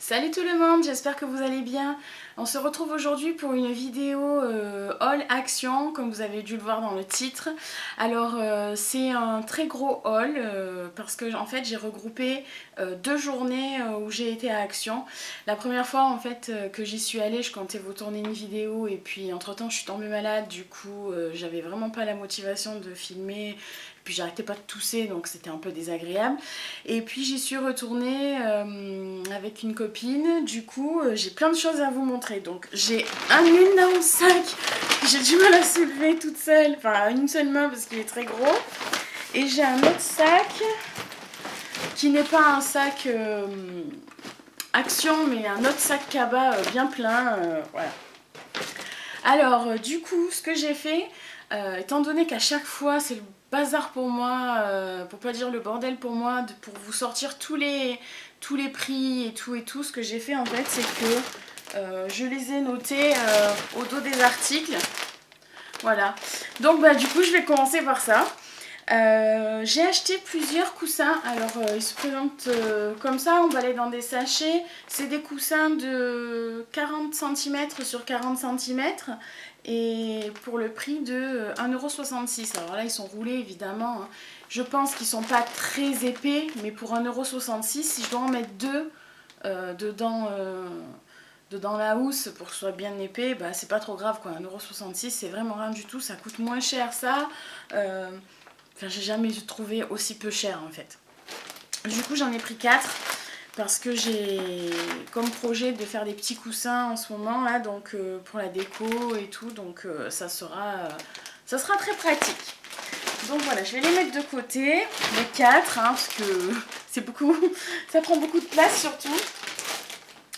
Salut tout le monde, j'espère que vous allez bien. On se retrouve aujourd'hui pour une vidéo haul action, comme vous avez dû le voir dans le titre. Alors c'est un très gros haul parce que en fait j'ai regroupé 2 journées où j'ai été à Action. La première fois en fait que j'y suis allée, je comptais vous tourner une vidéo et puis entre temps je suis tombée malade, du coup j'avais vraiment pas la motivation de filmer. Puis j'arrêtais pas de tousser, donc c'était un peu désagréable. Et puis j'y suis retournée avec une copine. Du coup, j'ai plein de choses à vous montrer. Donc j'ai un énorme sac que j'ai du mal à soulever toute seule. Enfin, à une seule main parce qu'il est très gros. Et j'ai un autre sac qui n'est pas un sac Action, mais un autre sac Kaba bien plein. Voilà. Alors, du coup, ce que j'ai fait, étant donné qu'à chaque fois c'est le bazar pour moi, pour pas dire le bordel pour moi, pour vous sortir tous les prix et tout, ce que j'ai fait en fait, c'est que je les ai notés au dos des articles. Voilà. Donc bah du coup je vais commencer par ça. J'ai acheté plusieurs coussins. Alors ils se présentent comme ça, emballés dans des sachets. C'est des coussins de 40 cm sur 40 cm et pour le prix de 1,66 €. Alors là ils sont roulés évidemment, hein. Je pense qu'ils sont pas très épais, mais pour 1,66 €, si je dois en mettre deux dedans la housse pour que ce soit bien épais, bah c'est pas trop grave quoi. 1,66 € c'est vraiment rien du tout, ça coûte moins cher ça. Enfin, j'ai jamais trouvé aussi peu cher en fait. Du coup, j'en ai pris 4 parce que j'ai comme projet de faire des petits coussins en ce moment là, donc pour la déco et tout, donc ça sera très pratique. Donc voilà, je vais les mettre de côté, les 4, hein, parce que c'est beaucoup, ça prend beaucoup de place surtout.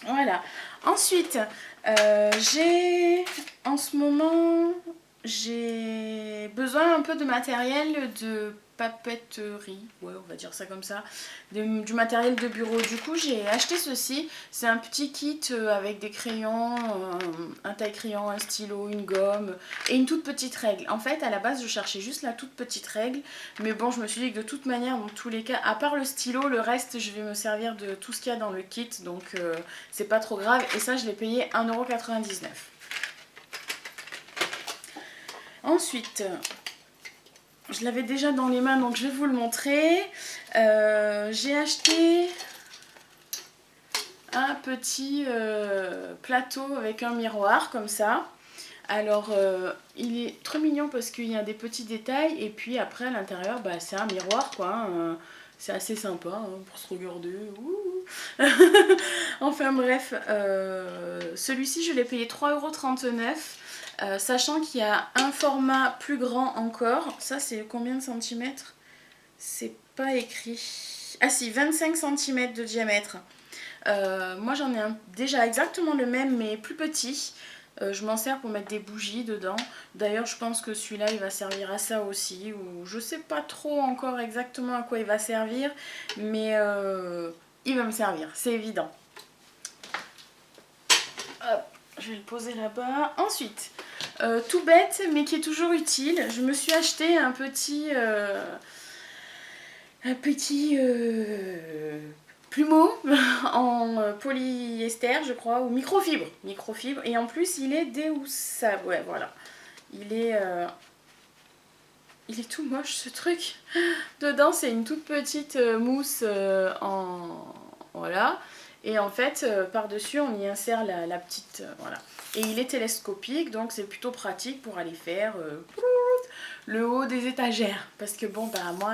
Voilà. Ensuite, en ce moment, j'ai besoin un peu de matériel de papeterie, ouais, on va dire ça comme ça, du matériel de bureau. Du coup, j'ai acheté ceci. C'est un petit kit avec des crayons, un taille-crayon, un stylo, une gomme et une toute petite règle. En fait, à la base, je cherchais juste la toute petite règle, mais bon, je me suis dit que de toute manière, dans tous les cas, à part le stylo, le reste, je vais me servir de tout ce qu'il y a dans le kit, donc c'est pas trop grave. Et ça, je l'ai payé 1,99 €. Ensuite, je l'avais déjà dans les mains, donc je vais vous le montrer. J'ai acheté un petit plateau avec un miroir comme ça. Alors, il est trop mignon parce qu'il y a des petits détails. Et puis après, à l'intérieur, bah, c'est un miroir, quoi. C'est assez sympa hein, pour se regarder. Enfin bref, celui-ci, je l'ai payé 3,39 €. Sachant qu'il y a un format plus grand encore. Ça, c'est combien de centimètres? C'est pas écrit. Ah si, 25 cm de diamètre. Moi, j'en ai déjà exactement le même, mais plus petit. Je m'en sers pour mettre des bougies dedans. D'ailleurs, je pense que celui-là, il va servir à ça aussi. Ou je sais pas trop encore exactement à quoi il va servir. Mais il va me servir, c'est évident. Hop, je vais le poser là-bas. Ensuite, tout bête, mais qui est toujours utile, je me suis acheté un petit plumeau en polyester, je crois, ou microfibre. Et en plus, il est déhoussable. Ouais, voilà. Il est tout moche, ce truc. Dedans, c'est une toute petite mousse en... Voilà. Et en fait, par-dessus, on y insère la petite... voilà. Et il est télescopique, donc c'est plutôt pratique pour aller faire le haut des étagères. Parce que bon, bah moi...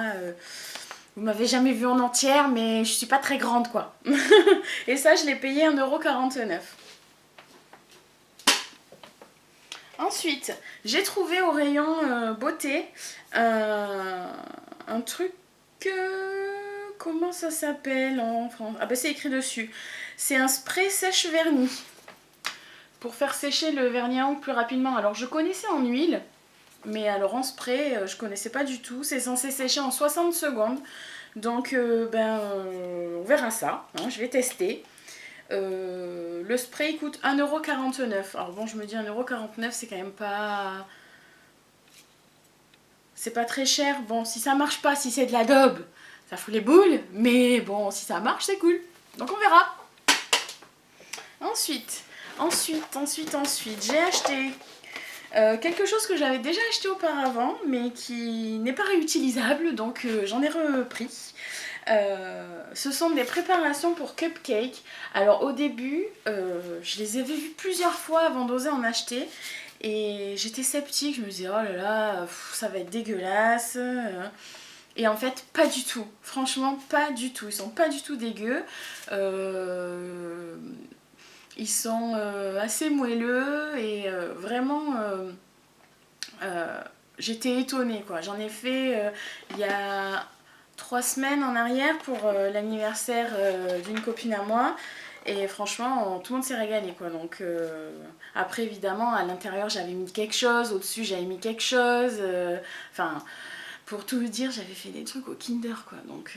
vous m'avez jamais vue en entière, mais je suis pas très grande, quoi. Et ça, je l'ai payé 1,49 €. Ensuite, j'ai trouvé au rayon beauté un truc... comment ça s'appelle en France? Ah bah c'est écrit dessus. C'est un spray sèche-vernis. Pour faire sécher le vernis à ongles plus rapidement. Alors je connaissais en huile, mais alors en spray, je connaissais pas du tout. C'est censé sécher en 60 secondes. Donc on verra ça, hein, je vais tester. Le spray coûte 1,49 €. Alors bon, je me dis 1,49 €, c'est quand même pas... c'est pas très cher. Bon, si ça marche pas, si c'est de la daube, ça fout les boules. Mais bon, si ça marche, c'est cool. Donc on verra. Ensuite, j'ai acheté quelque chose que j'avais déjà acheté auparavant, mais qui n'est pas réutilisable, donc j'en ai repris. Ce sont des préparations pour cupcakes. Alors au début, je les avais vues plusieurs fois avant d'oser en acheter. Et j'étais sceptique, je me disais, oh là là, ça va être dégueulasse. Et en fait, pas du tout. Franchement, pas du tout. Ils sont pas du tout dégueux. Ils sont assez moelleux et vraiment, j'étais étonnée, quoi. J'en ai fait il y a 3 semaines en arrière pour l'anniversaire d'une copine à moi. Et franchement, tout le monde s'est régalé, quoi. Donc, après, évidemment, à l'intérieur, j'avais mis quelque chose. Au-dessus, j'avais mis quelque chose. Enfin, pour tout vous dire, j'avais fait des trucs au Kinder, quoi. Donc,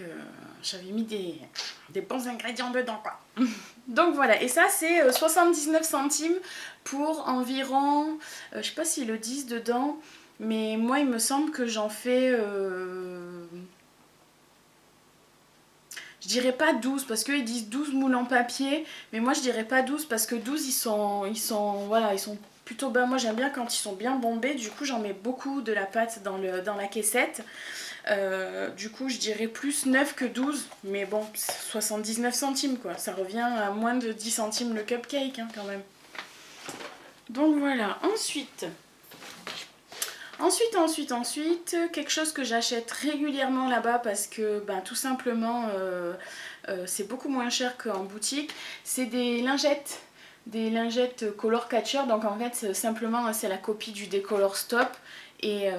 j'avais mis des bons ingrédients dedans, quoi. Donc, voilà. Et ça, c'est 79 centimes pour environ... je sais pas s'ils le disent dedans, mais moi, il me semble que j'en fais... je dirais pas 12 parce qu'ils disent 12 moules en papier, mais moi je dirais pas 12 parce que 12 voilà, ils sont plutôt bas. Moi j'aime bien quand ils sont bien bombés, du coup j'en mets beaucoup de la pâte dans la caissette. Du coup je dirais plus 9 que 12, mais bon, 79 centimes quoi, ça revient à moins de 10 centimes le cupcake hein, quand même. Donc voilà, Ensuite, quelque chose que j'achète régulièrement là-bas parce que ben, tout simplement c'est beaucoup moins cher qu'en boutique, c'est des lingettes Color Catcher. Donc en fait simplement c'est la copie du Décolor Stop et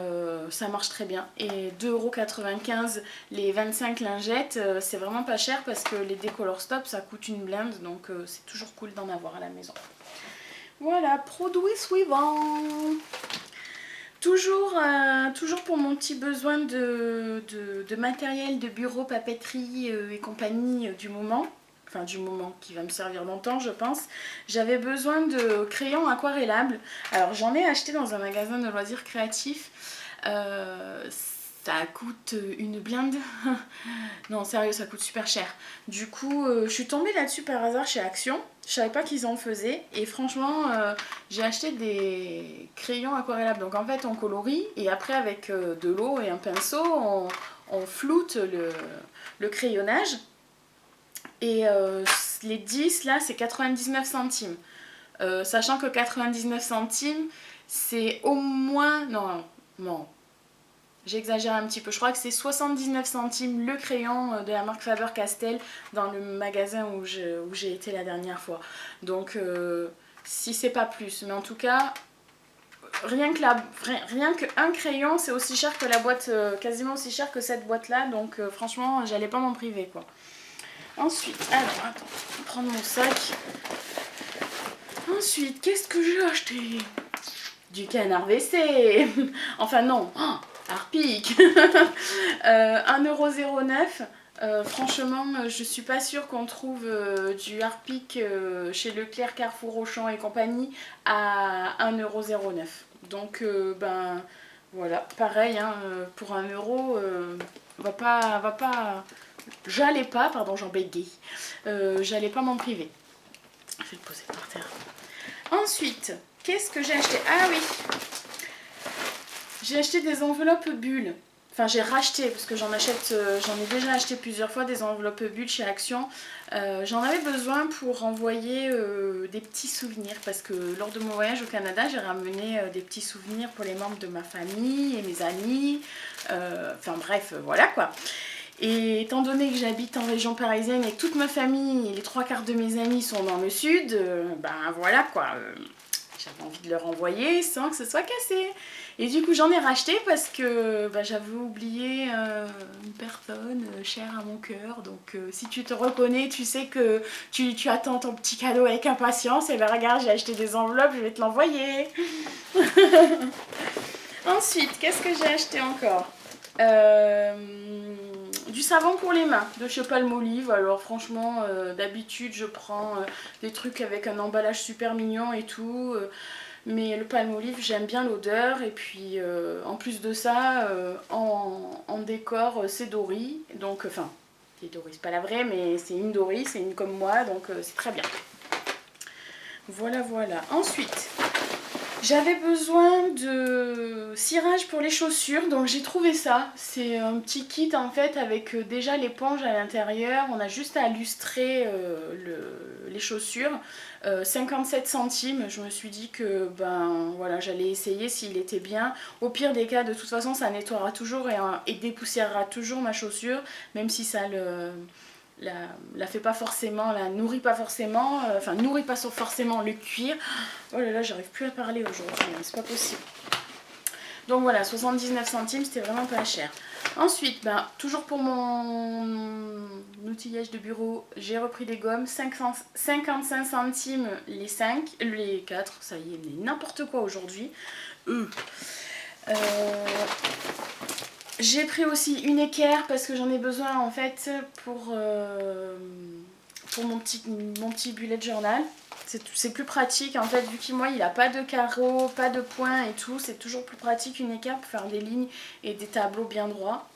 ça marche très bien. Et 2,95 € les 25 lingettes, c'est vraiment pas cher parce que les Décolor Stop ça coûte une blinde, donc c'est toujours cool d'en avoir à la maison. Voilà, produit suivant. Toujours pour mon petit besoin de matériel de bureau, papeterie et compagnie du moment, enfin du moment qui va me servir longtemps je pense, j'avais besoin de crayons aquarellables. Alors j'en ai acheté dans un magasin de loisirs créatifs, ça coûte une blinde. Non sérieux, ça coûte super cher. Du coup je suis tombée là-dessus par hasard chez Action. Je savais pas qu'ils en faisaient et franchement j'ai acheté des crayons aquarellables. Donc en fait on colorie et après avec de l'eau et un pinceau on floute le crayonnage. Et les 10 là c'est 99 centimes. Sachant que 99 centimes c'est au moins... Non, j'exagère un petit peu, je crois que c'est 79 centimes le crayon de la marque Faber-Castell dans le magasin où j'ai été la dernière fois. Donc si c'est pas plus, mais en tout cas, rien qu'un crayon c'est aussi cher que la boîte, quasiment aussi cher que cette boîte là, donc franchement j'allais pas m'en priver quoi. Ensuite, alors attends, je vais prendre mon sac. Ensuite, qu'est-ce que j'ai acheté? Du canard WC. Enfin non, Harpic. 1,09 €. Franchement, je suis pas sûre qu'on trouve du Harpic chez Leclerc, Carrefour, Auchan et compagnie à 1,09 €. Donc, ben voilà, pareil, hein, pour 1 €, j'en bégaye, j'allais pas m'en priver. Je vais le poser par terre. Ensuite, qu'est-ce que j'ai acheté? Ah oui, j'ai acheté des enveloppes bulles. Enfin, j'ai racheté parce que j'en ai déjà acheté plusieurs fois des enveloppes bulles chez Action. J'en avais besoin pour envoyer des petits souvenirs parce que lors de mon voyage au Canada, j'ai ramené des petits souvenirs pour les membres de ma famille et mes amis. Enfin bref, voilà quoi. Et étant donné que j'habite en région parisienne et que toute ma famille et les 3/4 de mes amis sont dans le sud, ben voilà quoi. J'avais envie de leur envoyer sans que ce soit cassé. Et du coup j'en ai racheté parce que j'avais oublié une personne chère à mon cœur. Donc si tu te reconnais, tu sais que tu attends ton petit cadeau avec impatience. Et ben regarde, j'ai acheté des enveloppes, je vais te l'envoyer. Ensuite, qu'est-ce que j'ai acheté encore? Du savon pour les mains de chez Palmolive. Alors franchement d'habitude je prends des trucs avec un emballage super mignon et tout, mais le Palmolive j'aime bien l'odeur. Et puis en plus de ça en décor c'est Dory, donc enfin c'est Dory, c'est pas la vraie mais c'est une Dory, c'est une comme moi, donc c'est très bien. Voilà, voilà. Ensuite, j'avais besoin de cirage pour les chaussures, donc j'ai trouvé ça. C'est un petit kit en fait avec déjà l'éponge à l'intérieur. On a juste à lustrer les chaussures. 57 centimes, je me suis dit que ben voilà, j'allais essayer s'il était bien. Au pire des cas, de toute façon, ça nettoiera toujours et dépoussiérera toujours ma chaussure, même si ça la fait pas forcément, la nourrit pas forcément, enfin nourrit pas forcément le cuir. Oh là là, j'arrive plus à parler aujourd'hui, hein, c'est pas possible. Donc voilà, 79 centimes, c'était vraiment pas cher. Ensuite, ben, toujours pour mon outillage de bureau, j'ai repris des gommes, 55 centimes les 5, les 4, ça y est, mais n'importe quoi aujourd'hui. J'ai pris aussi une équerre parce que j'en ai besoin en fait pour mon petit bullet journal. C'est plus pratique en fait, vu qu'il moi il a pas de carreaux, pas de points et tout, c'est toujours plus pratique une équerre pour faire des lignes et des tableaux bien droits.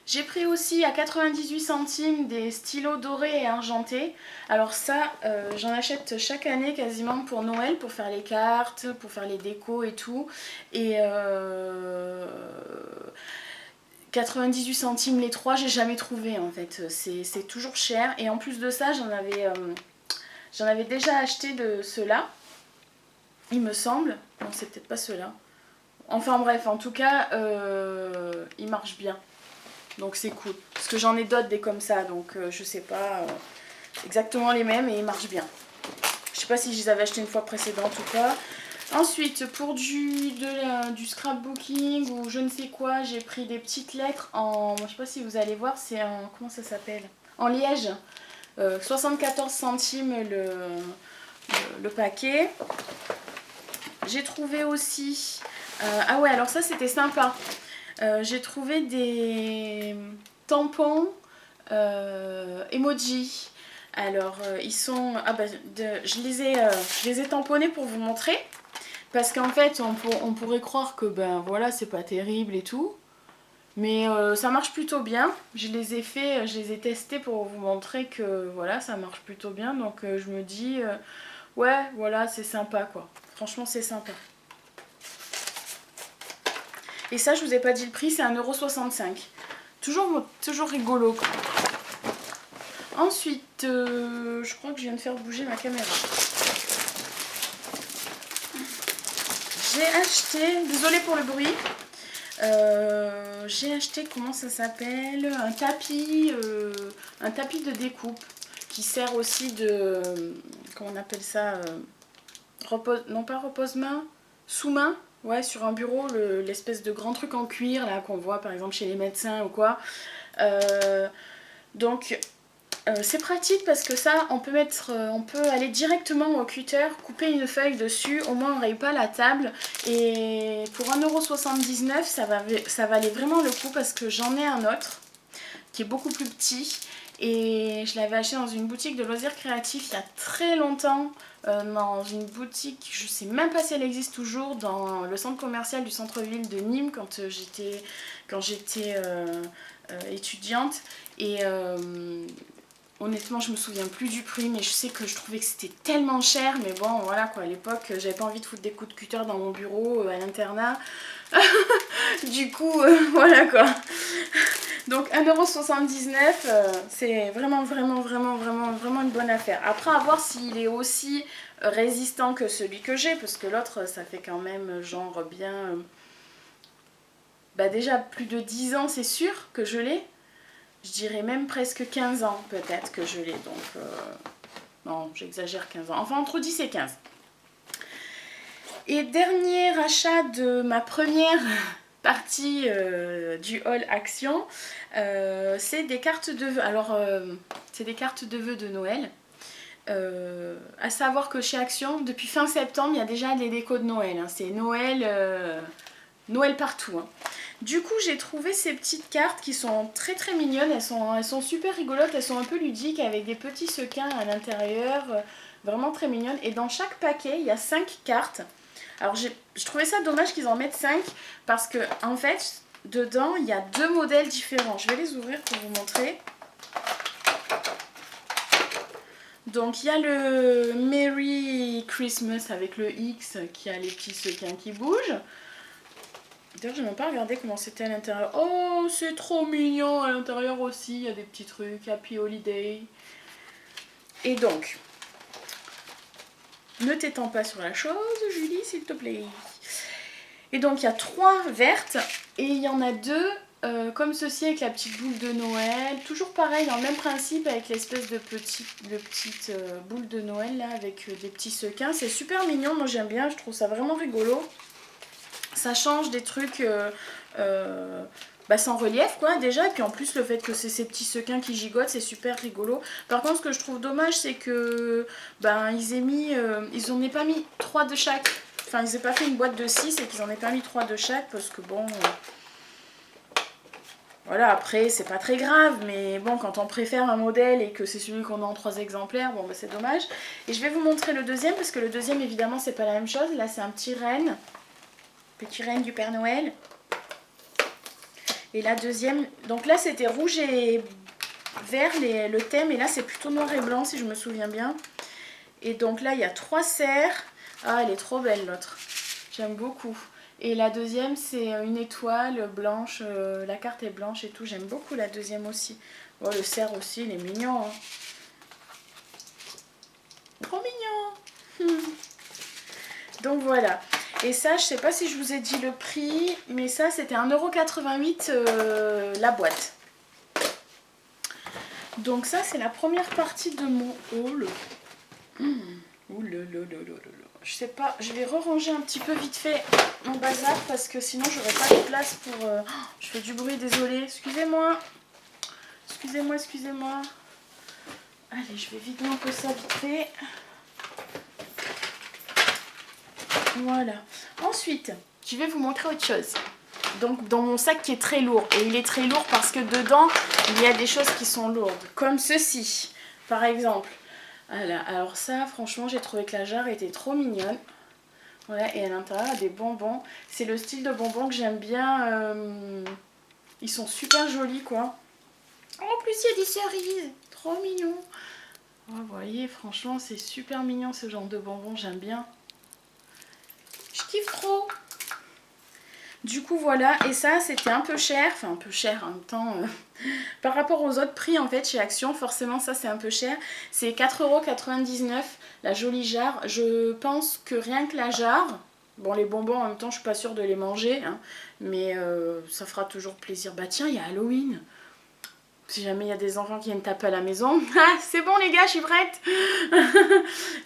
J'ai pris aussi à 98 centimes des stylos dorés et argentés. Alors ça, j'en achète chaque année quasiment pour Noël, pour faire les cartes, pour faire les décos et tout. Et 98 centimes les 3, j'ai jamais trouvé en fait. C'est toujours cher. Et en plus de ça, j'en avais déjà acheté de ceux-là, il me semble. Non, c'est peut-être pas ceux-là. Enfin bref, en tout cas, ils marchent bien. Donc c'est cool. Parce que j'en ai d'autres des comme ça, donc je sais pas exactement les mêmes et ils marchent bien. Je sais pas si je les avais achetés une fois précédente ou pas. Ensuite, pour du scrapbooking ou je ne sais quoi, j'ai pris des petites lettres en... Je sais pas si vous allez voir, c'est en... Comment ça s'appelle? En liège. 74 centimes le paquet. J'ai trouvé aussi... ah ouais, alors ça c'était sympa. J'ai trouvé des tampons emoji. Alors ils sont... Ah bah, je les ai tamponnés pour vous montrer. Parce qu'en fait on pourrait croire que ben voilà c'est pas terrible et tout. Mais ça marche plutôt bien. Je les ai testés pour vous montrer que voilà ça marche plutôt bien. Donc je me dis ouais voilà c'est sympa quoi. Franchement c'est sympa. Et ça, je vous ai pas dit le prix, c'est 1,65 €. Toujours rigolo. Quoi. Ensuite, je crois que je viens de faire bouger ma caméra. J'ai acheté, désolée pour le bruit, j'ai acheté, comment ça s'appelle, un tapis de découpe qui sert aussi de, comment on appelle ça, non pas repose-main, sous-main. Ouais, sur un bureau, l'espèce de grand truc en cuir là qu'on voit par exemple chez les médecins ou quoi. Donc c'est pratique parce que ça, on peut aller directement au cutter, couper une feuille dessus, au moins on ne raye pas la table. Et pour 1,79 €, ça valait vraiment le coup parce que j'en ai un autre qui est beaucoup plus petit. Et je l'avais acheté dans une boutique de loisirs créatifs il y a très longtemps. Dans une boutique, je sais même pas si elle existe toujours, dans le centre commercial du centre-ville de Nîmes quand j'étais étudiante. Et honnêtement, je me souviens plus du prix, mais je sais que je trouvais que c'était tellement cher. Mais bon, voilà quoi, à l'époque, j'avais pas envie de foutre des coups de cutter dans mon bureau à l'internat. Du coup, voilà quoi. Donc 1,79 €, c'est vraiment une bonne affaire. Après, à voir s'il est aussi résistant que celui que j'ai, parce que l'autre, ça fait quand même genre bien... bah déjà plus de 10 ans, c'est sûr que je l'ai. Je dirais même presque 15 ans peut-être que je l'ai. Donc, non, j'exagère 15 ans. Enfin, entre 10 et 15. Et dernier achat de ma première partie du haul Action, c'est des cartes de vœux. Alors, c'est des cartes de vœux de Noël. À savoir que chez Action, depuis fin septembre, il y a déjà des décos de Noël. Hein. C'est Noël, Noël partout. Hein. Du coup, j'ai trouvé ces petites cartes qui sont très très mignonnes. Elles sont super rigolotes, elles sont un peu ludiques avec des petits sequins à l'intérieur. Vraiment très mignonnes. Et dans chaque paquet, il y a 5 cartes. Alors, je trouvais ça dommage qu'ils en mettent 5 parce que, en fait, dedans, il y a 2 modèles différents. Je vais les ouvrir pour vous montrer. Donc il y a le Merry Christmas avec le X qui a les petits sequins qui bougent. D'ailleurs, je n'ai même pas regardé comment c'était à l'intérieur. Oh, c'est trop mignon à l'intérieur aussi. Il y a des petits trucs. Happy Holiday. Et donc, ne t'étends pas sur la chose, Julie, s'il te plaît. Et donc, il y a 3 vertes et il y en a 2 comme ceci avec la petite boule de Noël. Toujours pareil, dans le même principe avec l'espèce de petite boule de Noël là avec des petits sequins. C'est super mignon, moi j'aime bien, je trouve ça vraiment rigolo. Ça change des trucs sans relief quoi déjà, et puis en plus le fait que c'est ces petits sequins qui gigotent, c'est super rigolo. Par contre ce que je trouve dommage c'est que ils en aient pas mis 3 de chaque. Enfin ils n'aient pas fait une boîte de 6 et qu'ils en aient pas mis 3 de chaque parce que bon... Voilà, après c'est pas très grave, mais bon, quand on préfère un modèle et que c'est celui qu'on a en 3 exemplaires, bon bah c'est dommage. Et je vais vous montrer le deuxième, parce que le deuxième évidemment c'est pas la même chose. Là c'est un petit renne du Père Noël. Et la deuxième, donc là c'était rouge et vert le thème, et là c'est plutôt noir et blanc si je me souviens bien. Et donc là il y a 3 cerfs. Ah elle est trop belle l'autre, j'aime beaucoup. Et la deuxième c'est une étoile blanche, la carte est blanche et tout, j'aime beaucoup la deuxième aussi. Oh le cerf aussi, il est mignon hein. Trop mignon. Donc voilà. Et ça je sais pas si je vous ai dit le prix, mais ça c'était 1,88 € la boîte. Donc ça c'est la première partie de mon haul. Ouh là là là là là. Je sais pas, je vais ranger un petit peu vite fait mon bazar parce que sinon j'aurais pas de place pour... je fais du bruit, désolée, excusez-moi. Excusez-moi, excusez-moi. Allez, je vais vider un peu ça vite fait. Voilà. Ensuite, je vais vous montrer autre chose. Donc dans mon sac qui est très lourd. Et il est très lourd parce que dedans, il y a des choses qui sont lourdes. Comme ceci, par exemple. Voilà, alors ça, franchement, j'ai trouvé que la jarre était trop mignonne. Voilà, et à l'intérieur, il y a des bonbons. C'est le style de bonbons que j'aime bien. Ils sont super jolis, quoi. En plus, il y a des cerises. Trop mignon. Oh, vous voyez, franchement, c'est super mignon ce genre de bonbons. J'aime bien. Je kiffe trop. Du coup voilà, et ça c'était un peu cher, enfin un peu cher en même temps, par rapport aux autres prix en fait chez Action, forcément ça c'est un peu cher. C'est 4,99 € la jolie jarre. Je pense que rien que la jarre, bon les bonbons en même temps je suis pas sûre de les manger, hein, mais ça fera toujours plaisir. Bah tiens, il y a Halloween. Si jamais il y a des enfants qui viennent taper à la maison. Ah, c'est bon les gars, je suis prête.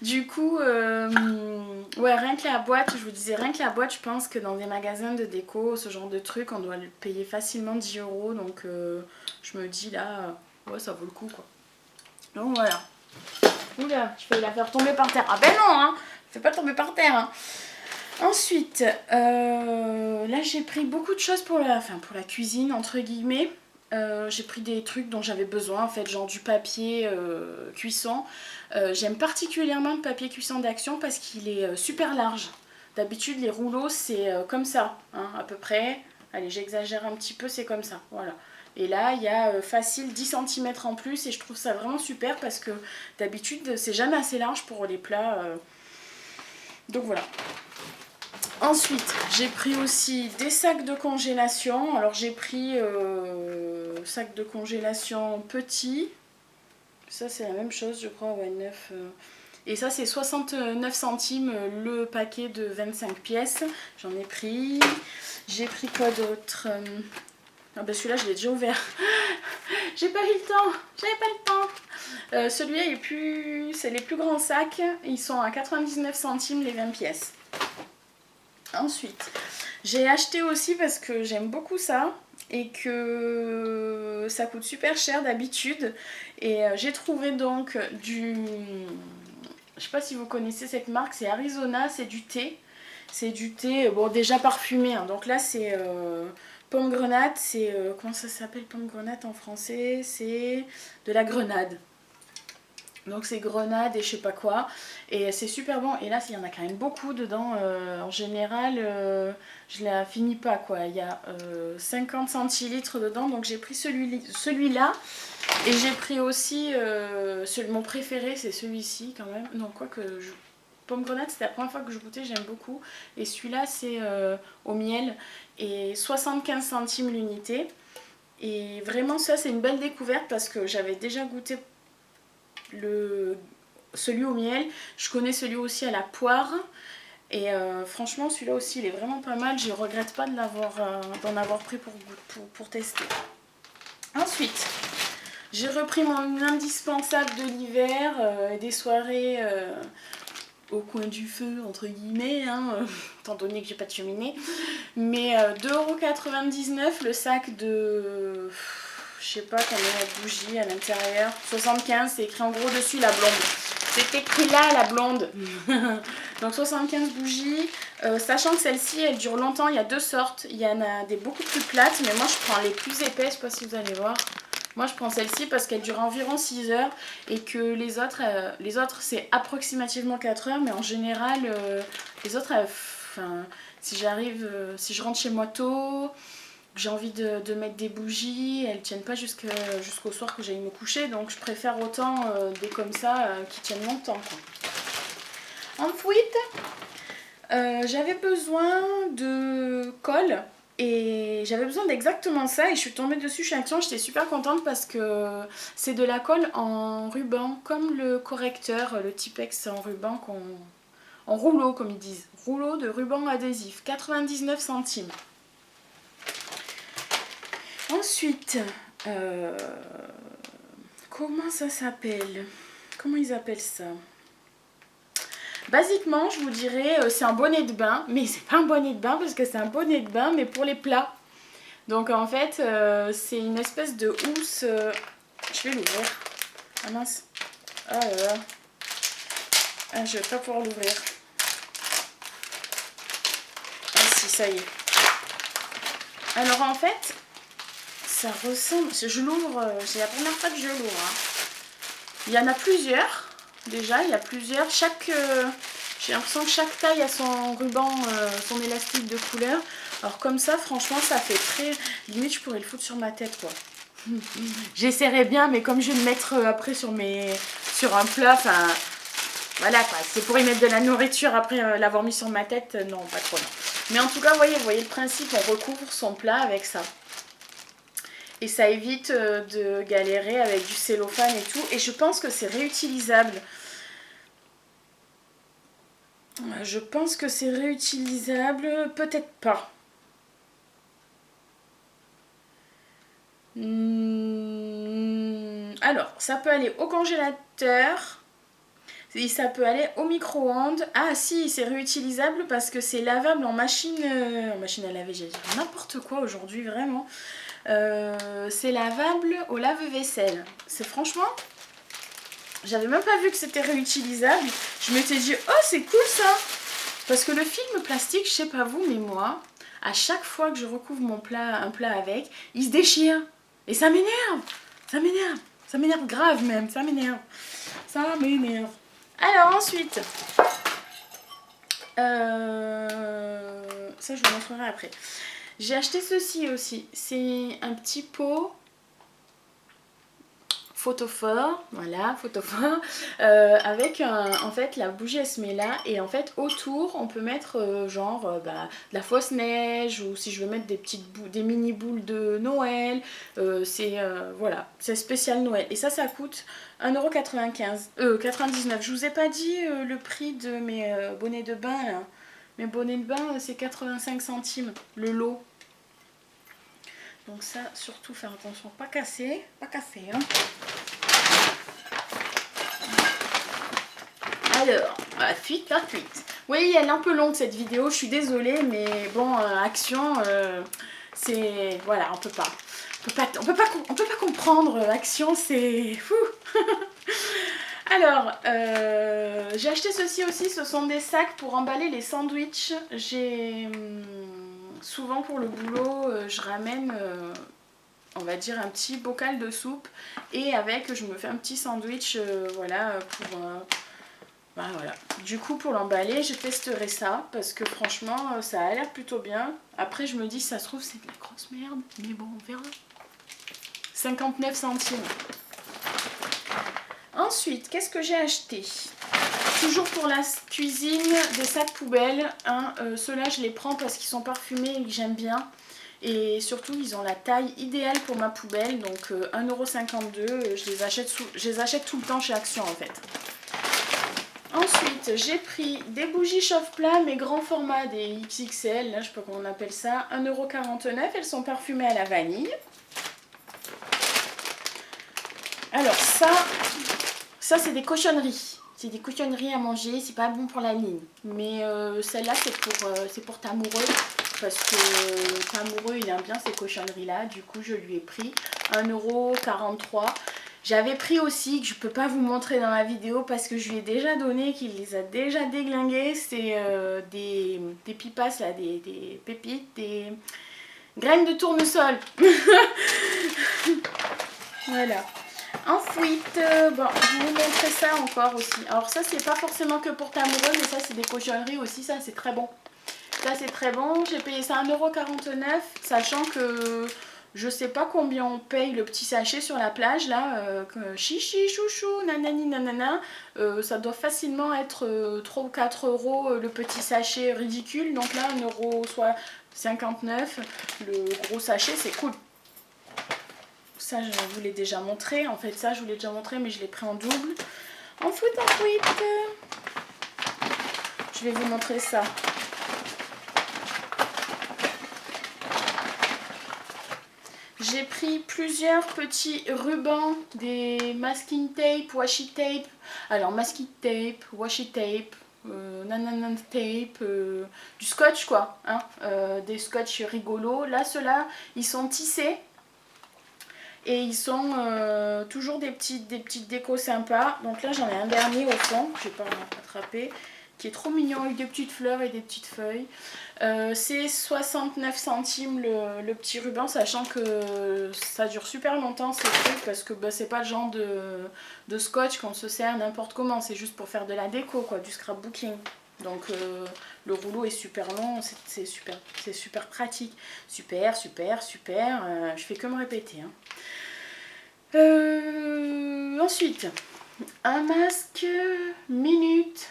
Du coup, ouais, rien que la boîte, je vous disais, rien que la boîte, je pense que dans des magasins de déco, ce genre de truc, on doit le payer facilement 10 €. Donc, je me dis là, ouais, ça vaut le coup quoi. Donc voilà. Oula, je vais la faire tomber par terre. Ah ben non, hein, fais pas tomber par terre. Hein. Ensuite, là j'ai pris beaucoup de choses pour la cuisine, entre guillemets. J'ai pris des trucs dont j'avais besoin en fait, genre du papier cuisson. J'aime particulièrement le papier cuisson d'Action parce qu'il est super large. D'habitude les rouleaux c'est comme ça, hein, à peu près. Allez, j'exagère un petit peu, c'est comme ça, voilà. Et là il y a facile 10 cm en plus et je trouve ça vraiment super parce que d'habitude c'est jamais assez large pour les plats. Donc voilà. Ensuite, j'ai pris aussi des sacs de congélation. Alors j'ai pris sac de congélation petit. Ça c'est la même chose je crois, ouais, 9. Et ça c'est 69 centimes le paquet de 25 pièces. J'en ai pris. J'ai pris quoi d'autre? Ah bah celui-là je l'ai déjà ouvert. J'ai pas eu le temps. J'avais pas le temps. Celui-là c'est les plus grands sacs. Ils sont à 99 centimes les 20 pièces. Ensuite, j'ai acheté aussi parce que j'aime beaucoup ça et que ça coûte super cher d'habitude. Et j'ai trouvé donc du... Je sais pas si vous connaissez cette marque, c'est Arizona, c'est du thé. C'est du thé, bon déjà parfumé, hein. Donc là c'est pomme grenade, c'est... comment ça s'appelle pomme grenade en français? C'est de la grenade. Donc c'est grenade et je sais pas quoi. Et c'est super bon. Et là, il y en a quand même beaucoup dedans. En général, je la finis pas quoi. Il y a 50 centilitres dedans. Donc j'ai pris celui-là. Et j'ai pris aussi mon préféré, c'est celui-ci quand même. Non, pomme grenade, c'était la première fois que je goûtais, j'aime beaucoup. Et celui-là, c'est au miel. Et 75 centimes l'unité. Et vraiment, ça, c'est une belle découverte parce que j'avais déjà goûté celui au miel. Je connais celui aussi à la poire. Et franchement, celui-là aussi, il est vraiment pas mal. Je regrette pas d'en avoir pris pour tester. Ensuite, j'ai repris mon indispensable de l'hiver, des soirées au coin du feu, entre guillemets, hein, étant donné que j'ai pas de cheminée. Mais 2,99 € le sac de... Je sais pas combien il y a de bougies à l'intérieur. 75, c'est écrit en gros dessus la blonde. C'est écrit là la blonde. Donc 75 bougies. Sachant que celle-ci elle dure longtemps, il y a deux sortes. Il y en a des beaucoup plus plates, mais moi je prends les plus épaisses, je sais pas si vous allez voir. Moi je prends celle-ci parce qu'elle dure environ 6 heures et que les autres c'est approximativement 4 heures, mais en général les autres, si je rentre chez moi tôt, j'ai envie de mettre des bougies, elles tiennent pas jusqu'au soir que j'aille me coucher, donc je préfère autant des comme ça qui tiennent longtemps, quoi. Ensuite, j'avais besoin de colle et j'avais besoin d'exactement ça et je suis tombée dessus chez Action. J'étais super contente parce que c'est de la colle en ruban, comme le correcteur, le Tipex en ruban, en rouleau comme ils disent, rouleau de ruban adhésif, 99 centimes. Ensuite, comment ça s'appelle? Comment ils appellent ça? Basiquement, je vous dirais, c'est un bonnet de bain, mais c'est pas un bonnet de bain parce que c'est un bonnet de bain, mais pour les plats. Donc en fait, c'est une espèce de housse. Je vais l'ouvrir. Ah mince. Ah là là. Ah, je vais pas pouvoir l'ouvrir. Ah si, ça y est. Alors en fait, ça ressemble... Je l'ouvre, c'est la première fois que je l'ouvre. Hein. Il y en a plusieurs. Déjà, il y a plusieurs. J'ai l'impression que chaque taille a son ruban, son élastique de couleur. Alors comme ça, franchement, ça fait très... Limite, je pourrais le foutre sur ma tête, quoi. J'essaierai bien, mais comme je vais le mettre après sur un plat, enfin... Voilà, quoi. C'est pour y mettre de la nourriture après l'avoir mis sur ma tête. Non, pas trop, non. Mais en tout cas, vous voyez le principe. On recouvre son plat avec ça. Et ça évite de galérer avec du cellophane et tout. Et je pense que c'est réutilisable. Je pense que c'est réutilisable. Peut-être pas. Alors, ça peut aller au congélateur. Et ça peut aller au micro-ondes. Ah si, c'est réutilisable parce que c'est lavable en machine à laver. J'ai dit n'importe quoi aujourd'hui, vraiment. C'est lavable au lave-vaisselle. C'est franchement, j'avais même pas vu que c'était réutilisable. Je m'étais dit, oh c'est cool ça. Parce que le film plastique, je sais pas vous, mais moi, à chaque fois que je recouvre un plat avec, il se déchire. Et ça m'énerve. Ça m'énerve. Ça m'énerve grave même. Ça m'énerve. Ça m'énerve. Alors ensuite, ça je vous montrerai après. J'ai acheté ceci aussi. C'est un petit pot photophore, voilà, photophore, avec en fait la bougie elle se met là et en fait autour on peut mettre de la fausse neige ou si je veux mettre des mini boules de Noël, voilà, c'est spécial Noël et ça coûte 1,99 €. Je vous ai pas dit le prix de mes bonnets de bain là. Mes bonnets de bain c'est 85 centimes le lot. Donc ça, surtout faire attention, pas casser, hein. Alors, suite. Oui, elle est un peu longue cette vidéo, je suis désolée, mais bon, Action, c'est... Voilà, on peut pas comprendre, Action, c'est... fou. Alors, j'ai acheté ceci aussi, ce sont des sacs pour emballer les sandwichs. Souvent pour le boulot, je ramène on va dire un petit bocal de soupe. Et avec, je me fais un petit sandwich, voilà, pour... bah, voilà. Du coup, pour l'emballer, je testerai ça parce que franchement, ça a l'air plutôt bien. Après, je me dis, ça se trouve, c'est de la grosse merde. Mais bon, on verra. 59 centimes. Ensuite, qu'est-ce que j'ai acheté? Toujours pour la cuisine, des sacs poubelles. Hein. Ceux-là, je les prends parce qu'ils sont parfumés et que j'aime bien. Et surtout, ils ont la taille idéale pour ma poubelle. Donc, 1,52 €. Je les achète tout le temps chez Action, en fait. Ensuite, j'ai pris des bougies chauffe-plat, mais grand format, des XXL. Là, je sais pas comment on appelle ça. 1,49 €. Elles sont parfumées à la vanille. Alors, ça c'est des cochonneries. C'est des cochonneries à manger, c'est pas bon pour la ligne. Mais celle-là, c'est pour t'amoureux. Parce que t'amoureux, il aime bien ces cochonneries-là. Du coup, je lui ai pris 1,43 €. J'avais pris aussi, que je peux pas vous montrer dans la vidéo parce que je lui ai déjà donné, qu'il les a déjà déglingués. C'est des pipas, là, des pépites, des graines de tournesol. Voilà. Ensuite, bon, je vais vous montrer ça encore aussi. Alors ça, c'est pas forcément que pour t'amoureux, mais ça, c'est des cochonneries aussi. Ça, c'est très bon. Ça, c'est très bon. J'ai payé ça 1,49 €, sachant que je sais pas combien on paye le petit sachet sur la plage, là. Chichi, chouchou, nanani, nanana. Ça doit facilement être 3 ou 4 € le petit sachet ridicule. Donc là, 1,59 €. Le gros sachet, c'est cool. Ça, je vous l'ai déjà montré. En fait, ça, je vous l'ai déjà montré, mais je l'ai pris en double. Ensuite, je vais vous montrer ça. J'ai pris plusieurs petits rubans, des masking tape, washi tape. Alors, masking tape, washi tape, nanana tape, du scotch, quoi. Hein, des scotch rigolos. Là, ceux-là, ils sont tissés. Et ils sont toujours des petites décos sympas. Donc là, j'en ai un dernier au fond, je vais pas attraper, qui est trop mignon avec des petites fleurs et des petites feuilles. C'est 69 centimes le petit ruban, sachant que ça dure super longtemps ces trucs, parce que bah, c'est pas le genre de scotch qu'on se sert n'importe comment. C'est juste pour faire de la déco, quoi, du scrapbooking. Donc le rouleau est super long, c'est super pratique. Super, super, super. Je fais que me répéter. Hein. Ensuite, un masque Minute.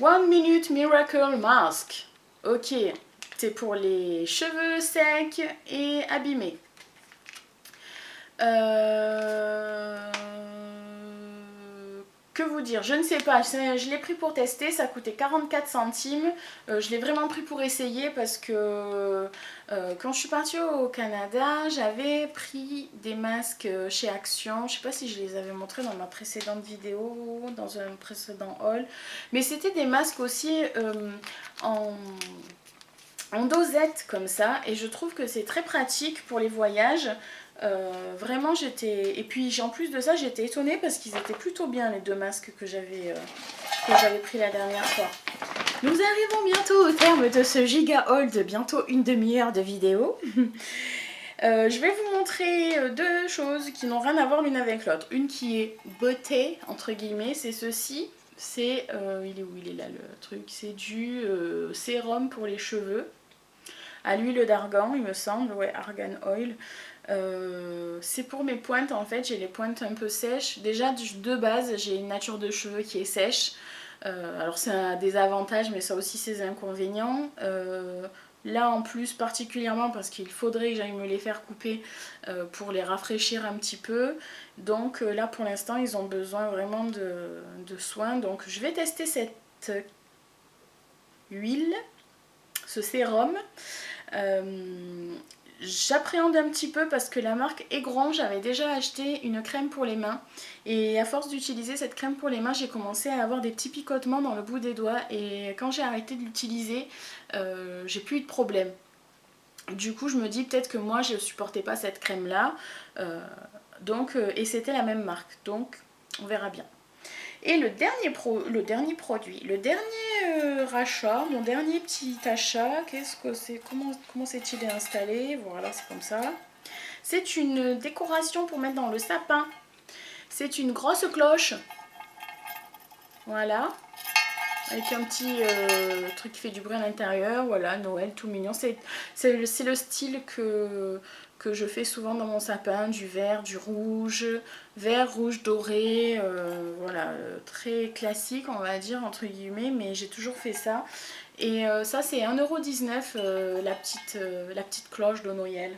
1 Minute Miracle Mask. Ok, c'est pour les cheveux secs et abîmés. Que vous dire, je ne sais pas, je l'ai pris pour tester, ça coûtait 44 centimes. Je l'ai vraiment pris pour essayer parce que quand je suis partie au Canada, j'avais pris des masques chez Action. Je ne sais pas si je les avais montrés dans ma précédente vidéo, dans un précédent haul. Mais c'était des masques aussi en dosette comme ça. Et je trouve que c'est très pratique pour les voyages. Vraiment j'étais, et puis en plus de ça j'étais étonnée parce qu'ils étaient plutôt bien les deux masques que j'avais pris la dernière fois. Nous arrivons bientôt au terme de ce giga haul de bientôt une demi-heure de vidéo. Je vais vous montrer deux choses qui n'ont rien à voir l'une avec l'autre. Une qui est beauté entre guillemets, c'est ceci. C'est, il est où, il est là le truc, c'est du sérum pour les cheveux à l'huile d'argan il me semble, ouais, argan oil. C'est pour mes pointes en fait, j'ai les pointes un peu sèches. Déjà de base j'ai une nature de cheveux qui est sèche. Alors c'est un des avantages mais ça a aussi ses inconvénients. Là en plus particulièrement parce qu'il faudrait que j'aille me les faire couper pour les rafraîchir un petit peu. Donc là pour l'instant ils ont besoin vraiment de soins. Donc je vais tester cette huile, ce sérum. J'appréhende un petit peu parce que la marque Aigron, j'avais déjà acheté une crème pour les mains et à force d'utiliser cette crème pour les mains j'ai commencé à avoir des petits picotements dans le bout des doigts et quand j'ai arrêté de l'utiliser j'ai plus eu de problème. Du coup je me dis peut-être que moi je supportais pas cette crème là et c'était la même marque donc on verra bien. Et le dernier produit, le dernier rachat, mon dernier petit achat, qu'est-ce que c'est, comment s'est-il installé? Voilà, c'est comme ça. C'est une décoration pour mettre dans le sapin. C'est une grosse cloche. Voilà. Avec un petit truc qui fait du bruit à l'intérieur. Voilà, Noël, tout mignon. C'est le style que je fais souvent dans mon sapin. Du vert, du rouge. Vert, rouge, doré. Voilà, très classique, on va dire, entre guillemets. Mais j'ai toujours fait ça. Et ça, c'est 1,19 € la petite cloche de Noël.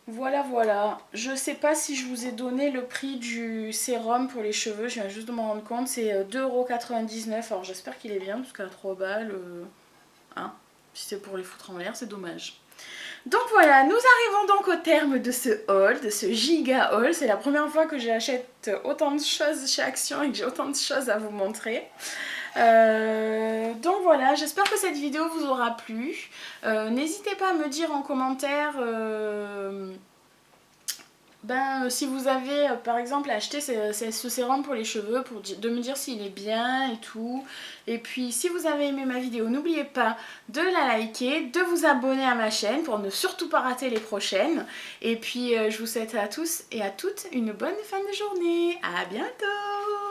Voilà, voilà. Je sais pas si je vous ai donné le prix du sérum pour les cheveux. Je viens juste de m'en rendre compte. C'est 2,99 €. Alors j'espère qu'il est bien parce qu'à 3 balles, hein, si c'est pour les foutre en l'air, c'est dommage. Donc voilà, nous arrivons donc au terme de ce haul, de ce giga haul. C'est la première fois que j'achète autant de choses chez Action et que j'ai autant de choses à vous montrer. Donc voilà, j'espère que cette vidéo vous aura plu. N'hésitez pas à me dire en commentaire si vous avez par exemple acheté ce sérum pour les cheveux, de me dire s'il est bien et tout. Et puis si vous avez aimé ma vidéo, n'oubliez pas de la liker, de vous abonner à ma chaîne pour ne surtout pas rater les prochaines. Et puis je vous souhaite à tous et à toutes une bonne fin de journée. À bientôt!